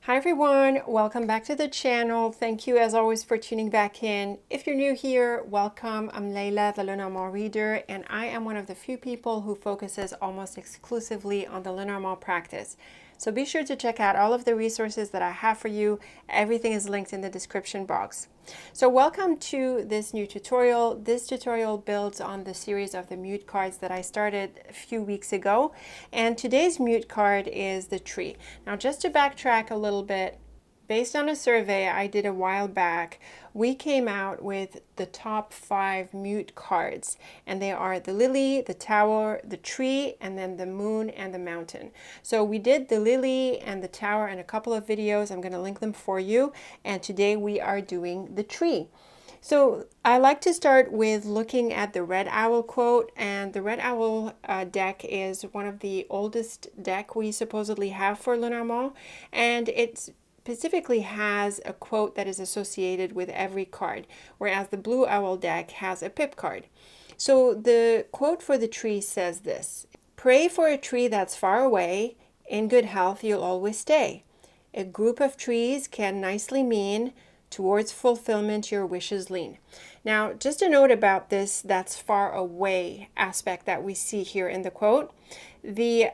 Hi everyone, welcome back to the channel. Thank you as always for tuning back in. If you're new here, welcome. I'm Layla, the Lenormand Reader, and I am one of the few people who focuses almost exclusively on the Lenormand practice. So be sure to check out all of the resources that I have for you. Everything is linked in the description box. So welcome to this new tutorial. This tutorial builds on the series of the mute cards that I started a few weeks ago. And today's mute card is the tree. Now just to backtrack a little bit, based on a survey I did a while back, we came out with the top 5 mute cards, and they are the lily, the tower, the tree, and then the moon and the mountain. So we did the lily and the tower in a couple of videos. I'm going to link them for you, and today we are doing the tree. So I like to start with looking at the Red Owl quote, and the Red Owl deck is one of the oldest deck we supposedly have for Lenormand, and it's specifically has a quote that is associated with every card, whereas the Blue Owl deck has a pip card. So the quote for the tree says this: "Pray for a tree that's far away, in good health you'll always stay. A group of trees can nicely mean, towards fulfillment your wishes lean." Now, just a note about this "that's far away" aspect that we see here in the quote. The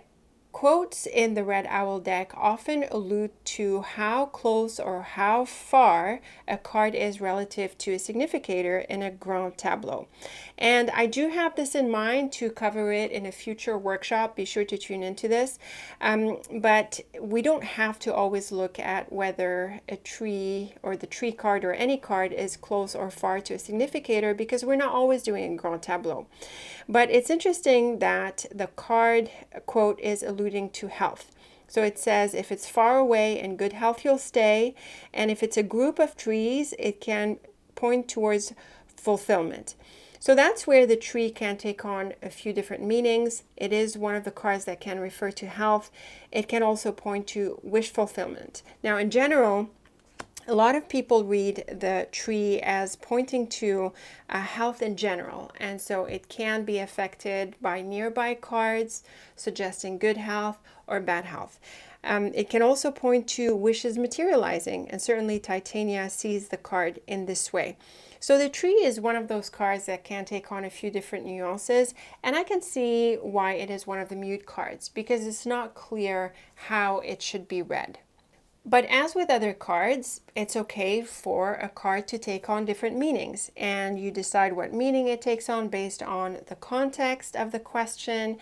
quotes in the Red Owl deck often allude to how close or how far a card is relative to a significator in a grand tableau. And I do have this in mind to cover it in a future workshop. Be sure to tune into this. But we don't have to always look at whether a tree or the tree card or any card is close or far to a significator, because we're not always doing a grand tableau. But it's interesting that the card quote is alluding to health. So it says, if it's far away, in good health you'll stay. And if it's a group of trees, it can point towards fulfillment. So that's where the tree can take on a few different meanings. It is one of the cards that can refer to health. It can also point to wish fulfillment. Now, in general, a lot of people read the tree as pointing to health in general, and so it can be affected by nearby cards suggesting good health or bad health. It can also point to wishes materializing, and certainly Titania sees the card in this way. So the tree is one of those cards that can take on a few different nuances, and I can see why it is one of the mute cards, because it's not clear how it should be read. But as with other cards, it's okay for a card to take on different meanings, and you decide what meaning it takes on based on the context of the question,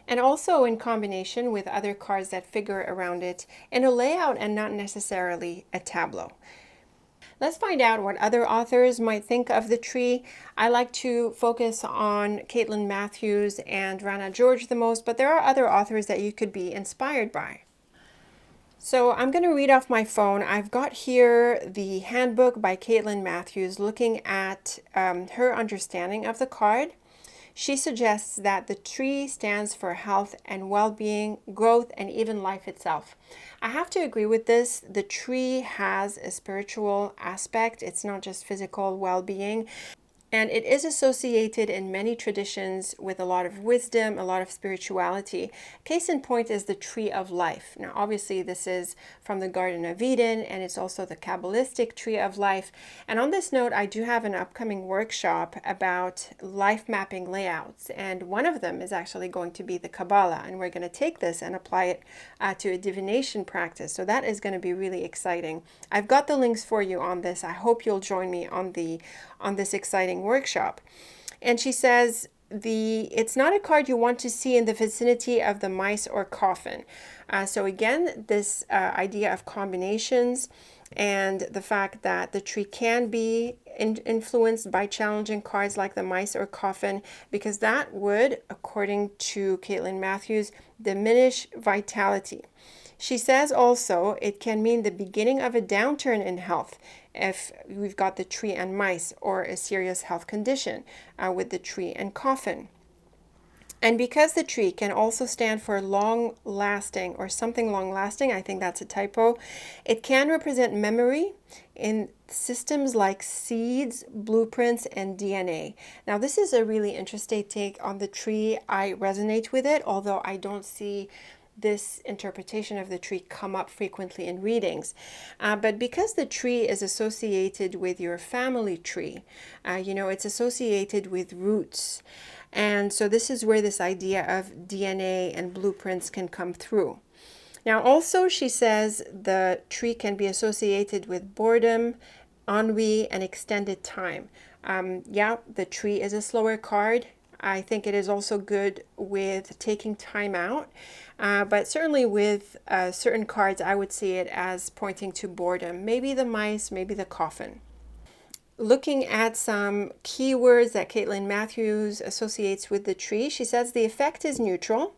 and also in combination with other cards that figure around it in a layout and not necessarily a tableau. Let's find out what other authors might think of the tree. I like to focus on Caitlin Matthews and Rana the most, but there are other authors that you could be inspired by. So I'm going to read off my phone. I've got here the handbook by Caitlin Matthews looking at her understanding of the card. She suggests that the tree stands for health and well-being, growth, and even life itself. I have to agree with this. The tree has a spiritual aspect. It's not just physical well-being. And it is associated in many traditions with a lot of wisdom, a lot of spirituality. Case in point is the tree of life. Now, obviously, this is from the Garden of Eden, and it's also the Kabbalistic tree of life. And on this note, I do have an upcoming workshop about life mapping layouts. And one of them is actually going to be the Kabbalah. And we're going to take this and apply it to a divination practice. So that is going to be really exciting. I've got the links for you on this. I hope you'll join me on this exciting workshop. And she says it's not a card you want to see in the vicinity of the mice or coffin. So again, this idea of combinations and the fact that the tree can be influenced by challenging cards like the mice or coffin, because that would, according to Caitlin Matthews, diminish vitality. She says also it can mean the beginning of a downturn in health if we've got the tree and mice, or a serious health condition with the tree and coffin. And because the tree can also stand for long lasting or something long lasting, I think that's a typo, it can represent memory in systems like seeds, blueprints, and DNA. Now, this is a really interesting take on the tree. I resonate with it, although I don't see this interpretation of the tree come up frequently in readings. But because the tree is associated with your family tree, it's associated with roots. And so this is where this idea of DNA and blueprints can come through. Now, also, she says the tree can be associated with boredom, ennui, and extended time. The tree is a slower card. I think it is also good with taking time out, but certainly with certain cards, I would see it as pointing to boredom. Maybe the mice, maybe the coffin. Looking at some keywords that Caitlin Matthews associates with the tree, she says the effect is neutral.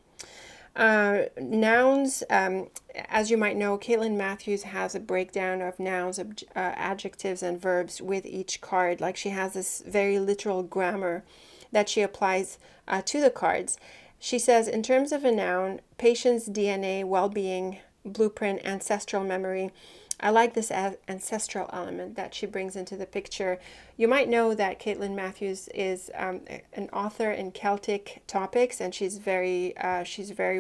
Nouns, as you might know, Caitlin Matthews has a breakdown of nouns, adjectives, and verbs with each card. Like she has this very literal grammar that she applies to the cards. She says, in terms of a noun, patience, DNA, well-being, blueprint, ancestral memory. I like this ancestral element that she brings into the picture. You might know that Caitlin Matthews is an author in Celtic topics, and she's very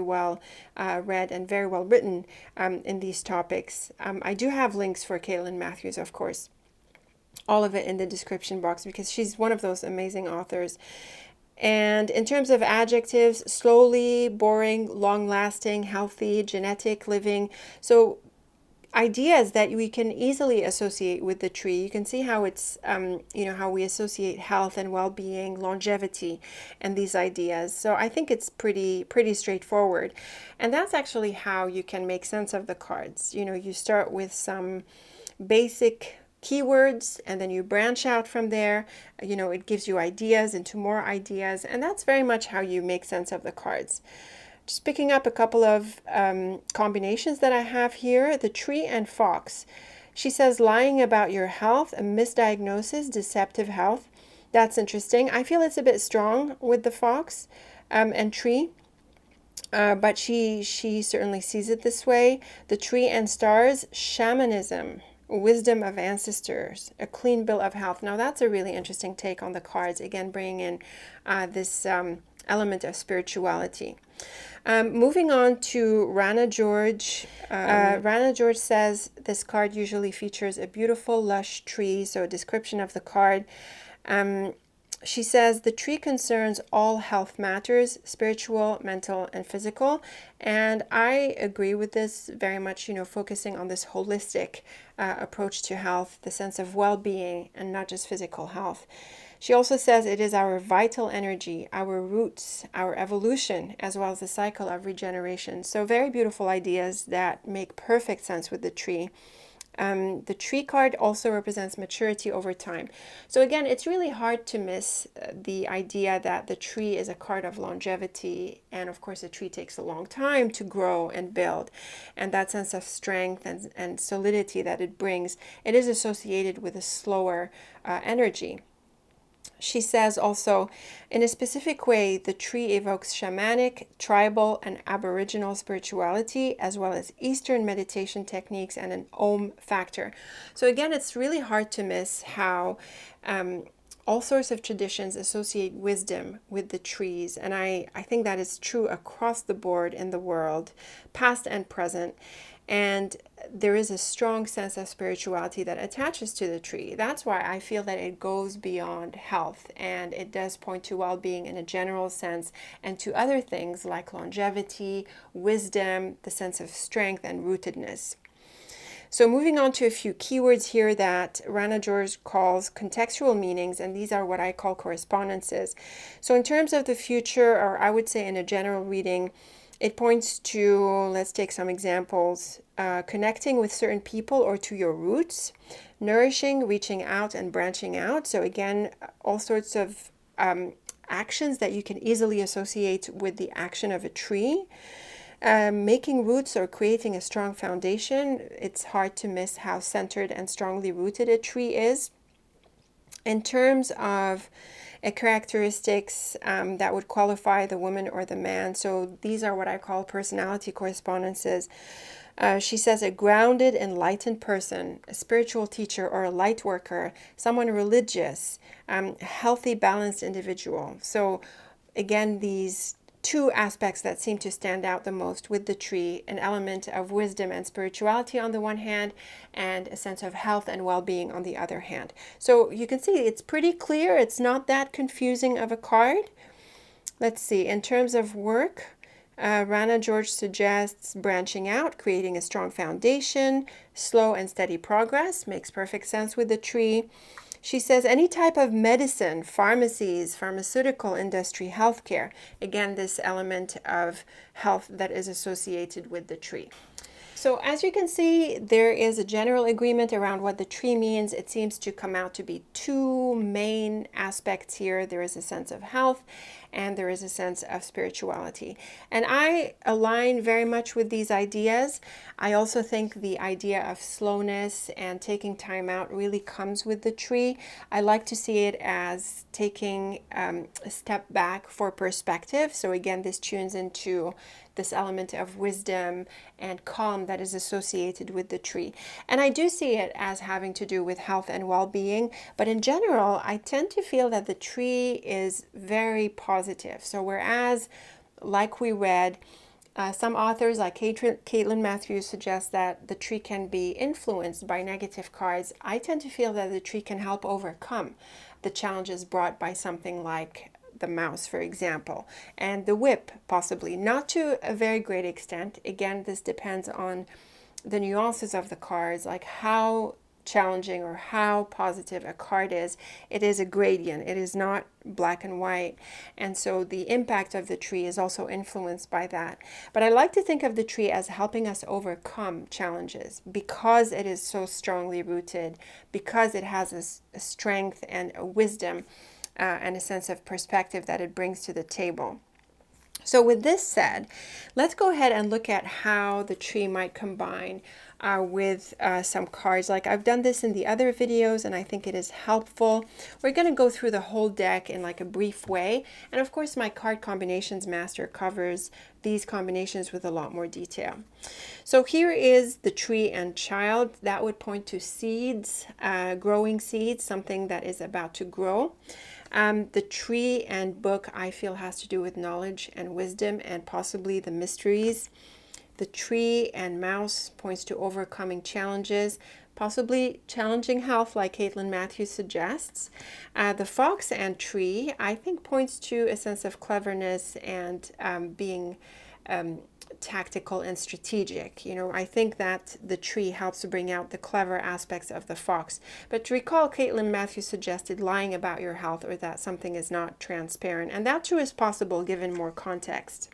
well read and very well written in these topics. I do have links for Caitlin Matthews, of course, all of it in the description box, because she's one of those amazing authors. And in terms of adjectives, slowly, boring, long-lasting, healthy, genetic, living. So ideas that we can easily associate with the tree. You can see how it's, how we associate health and well-being, longevity, and these ideas. So I think it's pretty straightforward. And that's actually how you can make sense of the cards. You start with some basic keywords, and then you branch out from there. It gives you ideas into more ideas, and that's very much how you make sense of the cards. Just picking up a couple of combinations that I have here. The tree and fox. She says lying about your health, a misdiagnosis, deceptive health. That's interesting. I feel it's a bit strong with the fox and tree. But she certainly sees it this way. The tree and stars, shamanism, wisdom of ancestors, a clean bill of health. Now that's a really interesting take on the cards. Again, bringing in this element of spirituality. Moving on to Rana George. Rana George says this card usually features a beautiful lush tree. So a description of the card. She says the tree concerns all health matters, spiritual, mental, and physical. And I agree with this very much, focusing on this holistic approach to health, the sense of well-being and not just physical health. She also says it is our vital energy, our roots, our evolution, as well as the cycle of regeneration. So very beautiful ideas that make perfect sense with the tree. The tree card also represents maturity over time. So again, it's really hard to miss the idea that the tree is a card of longevity. And of course, a tree takes a long time to grow and build. And that sense of strength and solidity that it brings, it is associated with a slower energy. She says also, in a specific way, the tree evokes shamanic, tribal, and aboriginal spirituality, as well as Eastern meditation techniques and an Om factor. So again, it's really hard to miss how all sorts of traditions associate wisdom with the trees. And I think that is true across the board in the world, past and present. And there is a strong sense of spirituality that attaches to the tree. That's why I feel that it goes beyond health, and it does point to well-being in a general sense, and to other things like longevity, wisdom, the sense of strength and rootedness. So moving on to a few keywords here that Rana George calls contextual meanings, and these are what I call correspondences. So in terms of the future, or I would say in a general reading, it points to, let's take some examples, connecting with certain people or to your roots, nourishing, reaching out, and branching out. So again, all sorts of actions that you can easily associate with the action of a tree. Making roots or creating a strong foundation. It's hard to miss how centered and strongly rooted a tree is. In terms of characteristics that would qualify the woman or the man. So these are what I call personality correspondences. She says a grounded, enlightened person, a spiritual teacher or a light worker, someone religious, healthy, balanced individual. So again, these two aspects that seem to stand out the most with the tree: an element of wisdom and spirituality on the one hand, and a sense of health and well-being on the other hand. So you can see it's pretty clear. It's not that confusing of a card. Let's see, in terms of work, Rana George suggests branching out, creating a strong foundation, slow and steady progress. Makes perfect sense with the tree. She says any type of medicine, pharmacies, pharmaceutical industry, healthcare. Again, this element of health that is associated with the tree. So as you can see, there is a general agreement around what the tree means. It seems to come out to be two main aspects here. There is a sense of health and there is a sense of spirituality. And I align very much with these ideas. I also think the idea of slowness and taking time out really comes with the tree. I like to see it as taking a step back for perspective. So again, this tunes into this element of wisdom and calm that is associated with the tree. And I do see it as having to do with health and well-being, but in general, I tend to feel that the tree is very positive. So whereas, like we read, some authors like Caitlin Matthews suggest that the tree can be influenced by negative cards, I tend to feel that the tree can help overcome the challenges brought by something like the mouse, for example, and the whip, possibly, not to a very great extent. Again, this depends on the nuances of the cards, like how challenging or how positive a card is. It is a gradient. It is not black and white. And so the impact of the tree is also influenced by that. But I like to think of the tree as helping us overcome challenges because it is so strongly rooted, because it has a strength and a wisdom and a sense of perspective that it brings to the table. So with this said, let's go ahead and look at how the tree might combine with some cards. Like I've done this in the other videos and I think it is helpful. We're going to go through the whole deck in like a brief way. And of course my card combinations master covers these combinations with a lot more detail. So here is the tree and child. That would point to seeds, growing seeds, something that is about to grow. The tree and book, I feel, has to do with knowledge and wisdom and possibly the mysteries. The tree and mouse points to overcoming challenges, possibly challenging health, like Caitlin Matthews suggests. The fox and tree, I think, points to a sense of cleverness and being tactical and strategic. You know, I think that the tree helps to bring out the clever aspects of the fox. But recall, Caitlin Matthews suggested lying about your health or that something is not transparent. And that too is possible given more context.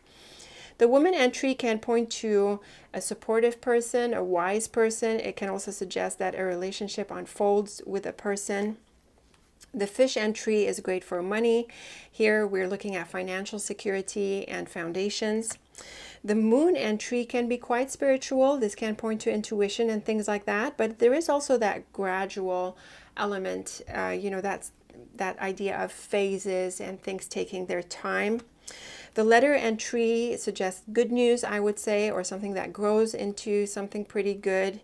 The woman and tree can point to a supportive person, a wise person. It can also suggest that a relationship unfolds with a person. The fish and tree is great for money. Here we're looking at financial security and foundations. The moon and tree can be quite spiritual. This can point to intuition and things like that, but there is also that gradual element, that's that idea of phases and things taking their time. The letter and tree suggests good news, I would say, or something that grows into something pretty good.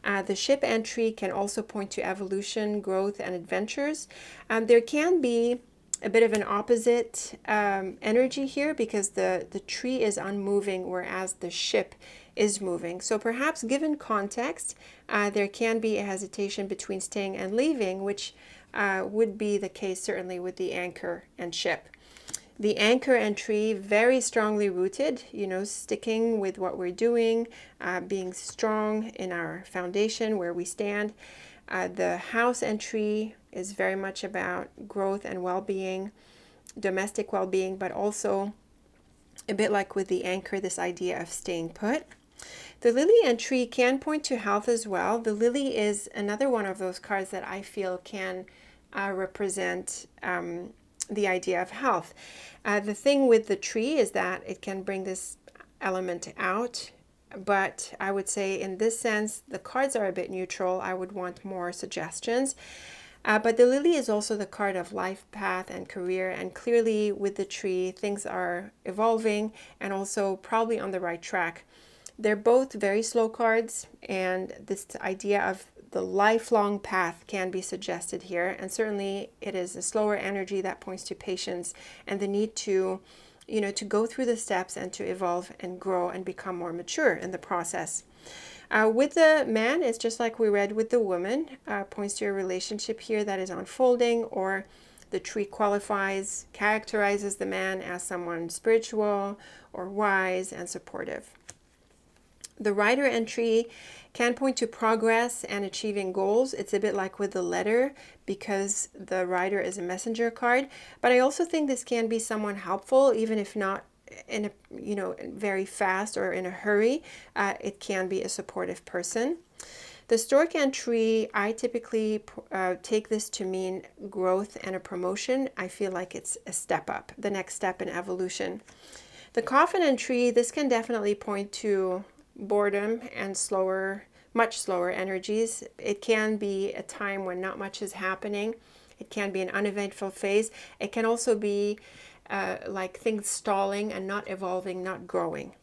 The ship and tree can also point to evolution, growth, and adventures. There can be a bit of an opposite energy here because the tree is unmoving, whereas the ship is moving. So perhaps given context, there can be a hesitation between staying and leaving, which would be the case certainly with the anchor and ship. The anchor and tree, very strongly rooted, sticking with what we're doing, being strong in our foundation where we stand. The house and tree is very much about growth and well-being, domestic well-being, but also a bit like with the anchor, this idea of staying put. The lily and tree can point to health as well. The lily is another one of those cards that I feel can represent the idea of health. The thing with the tree is that it can bring this element out, but I would say in this sense, the cards are a bit neutral. I would want more suggestions. But the lily is also the card of life path and career, and clearly with the tree, things are evolving and also probably on the right track. They're both very slow cards, and this idea of the lifelong path can be suggested here, and certainly it is a slower energy that points to patience and the need to to go through the steps and to evolve and grow and become more mature in the process. With the man, it's just like we read with the woman, points to a relationship here that is unfolding, or the tree characterizes the man as someone spiritual or wise and supportive. The rider and tree can point to progress and achieving goals. It's a bit like with the letter, because the rider is a messenger card. But I also think this can be someone helpful, even if not in a very fast or in a hurry. It can be a supportive person. The stork and tree, I typically take this to mean growth and a promotion. I feel like it's a step up, the next step in evolution. The coffin and tree, this can definitely point to boredom and much slower energies. It can be a time when not much is happening. It can be an uneventful phase. It can also be like things stalling and not evolving, not growing.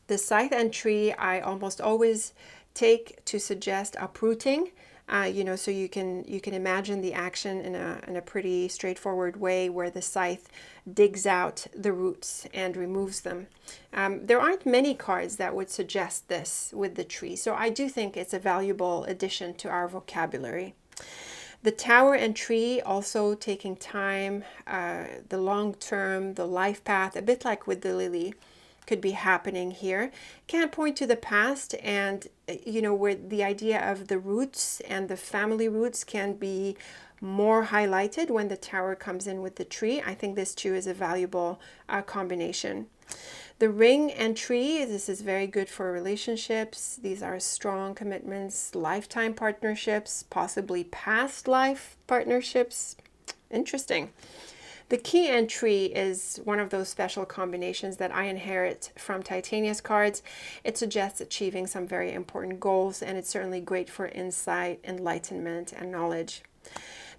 The scythe and tree, I almost always take to suggest uprooting. So you can imagine the action in a pretty straightforward way, where the scythe digs out the roots and removes them. There aren't many cards that would suggest this with the tree, so I do think it's a valuable addition to our vocabulary. The tower and tree, also taking time, the long term, the life path, a bit like with the lily, could be happening here. Can point to the past, and where the idea of the roots and the family roots can be more highlighted when the tower comes in with the tree. I think this too is a valuable combination. The ring and tree, this is very good for relationships. These are strong commitments, lifetime partnerships, possibly past life partnerships. Interesting. The key and tree is one of those special combinations that I inherit from Titania's cards. It suggests achieving some very important goals, and it's certainly great for insight, enlightenment, and knowledge.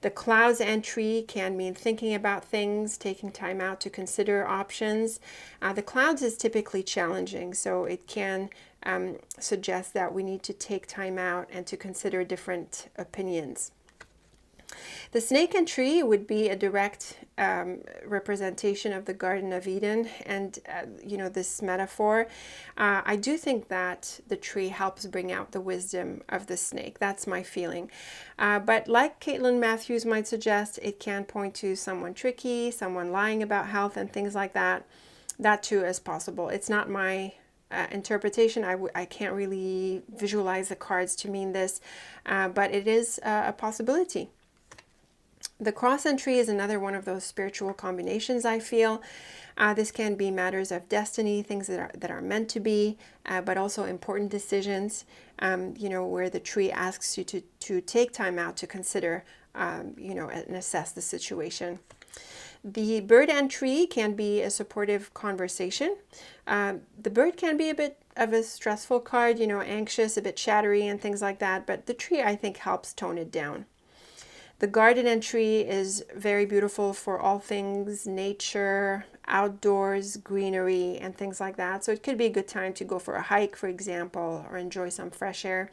The clouds and tree can mean thinking about things, taking time out to consider options. The clouds is typically challenging, so it can suggest that we need to take time out and to consider different opinions. The snake and tree would be a direct representation of the Garden of Eden, and this metaphor. I do think that the tree helps bring out the wisdom of the snake. That's my feeling. But like Caitlin Matthews might suggest, it can point to someone tricky, someone lying about health and things like that. That too is possible. It's not my interpretation. I can't really visualize the cards to mean this, but it is a possibility. The cross and tree is another one of those spiritual combinations, I feel. This can be matters of destiny, things that are meant to be, but also important decisions, where the tree asks you to take time out to consider, and assess the situation. The bird and tree can be a supportive conversation. The bird can be a bit of a stressful card, anxious, a bit chattery and things like that, but the tree, I think, helps tone it down. The garden and tree is very beautiful for all things nature, outdoors, greenery, and things like that. So it could be a good time to go for a hike, for example, or enjoy some fresh air.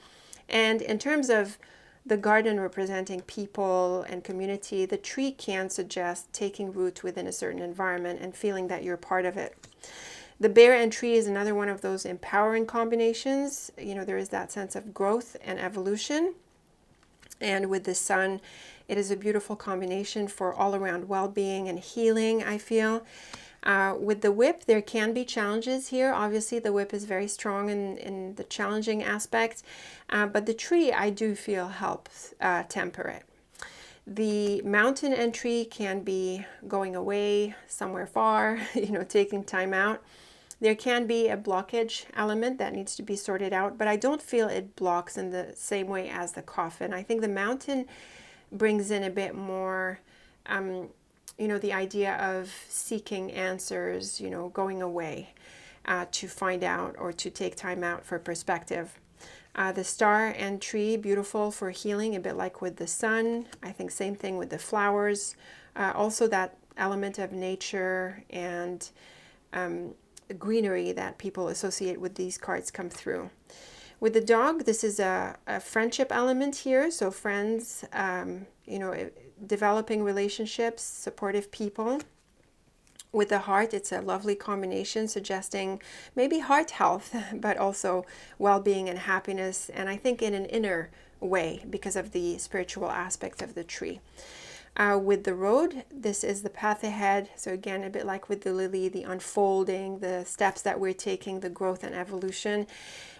And in terms of the garden representing people and community, the tree can suggest taking root within a certain environment and feeling that you're part of it. The bear and tree is another one of those empowering combinations. There is that sense of growth and evolution. And with the sun, it is a beautiful combination for all-around well-being and healing, I feel. With the whip, there can be challenges here. Obviously, the whip is very strong in the challenging aspect, but the tree, I do feel, helps temper it. The mountain and tree can be going away somewhere far, taking time out. There can be a blockage element that needs to be sorted out, but I don't feel it blocks in the same way as the coffin. I think the mountain brings in a bit more, the idea of seeking answers, going away to find out or to take time out for perspective. The star and tree, beautiful for healing, a bit like with the sun. I think same thing with the flowers. Also that element of nature and greenery that people associate with these cards come through. With the dog, this is a friendship element here. So friends, developing relationships, supportive people. With the heart, it's a lovely combination suggesting maybe heart health, but also well-being and happiness, and I think in an inner way because of the spiritual aspect of the tree. With the road, this is the path ahead. So again, a bit like with the lily, the unfolding, the steps that we're taking, the growth and evolution.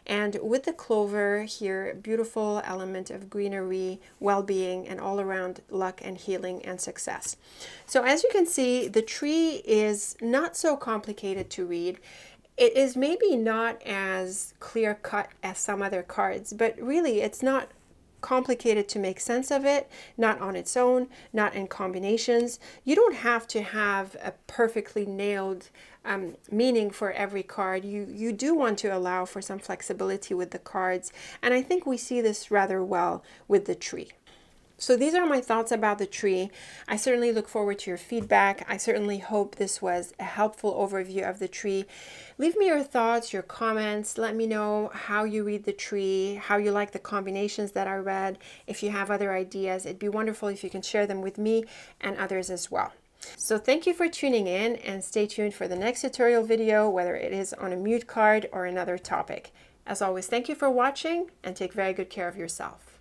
And with the clover here, beautiful element of greenery, well-being, and all around luck and healing and success. So as you can see, the tree is not so complicated to read. It is maybe not as clear-cut as some other cards, but really it's not complicated to make sense of it, not on its own, not in combinations. You don't have to have a perfectly nailed meaning for every card. You do want to allow for some flexibility with the cards, and I think we see this rather well with the tree. So these are my thoughts about the tree. I certainly look forward to your feedback. I certainly hope this was a helpful overview of the tree. Leave me your thoughts, your comments. Let me know how you read the tree, how you like the combinations that I read. If you have other ideas, it'd be wonderful if you can share them with me and others as well. So thank you for tuning in, and stay tuned for the next tutorial video, whether it is on a mute card or another topic. As always, thank you for watching, and take very good care of yourself.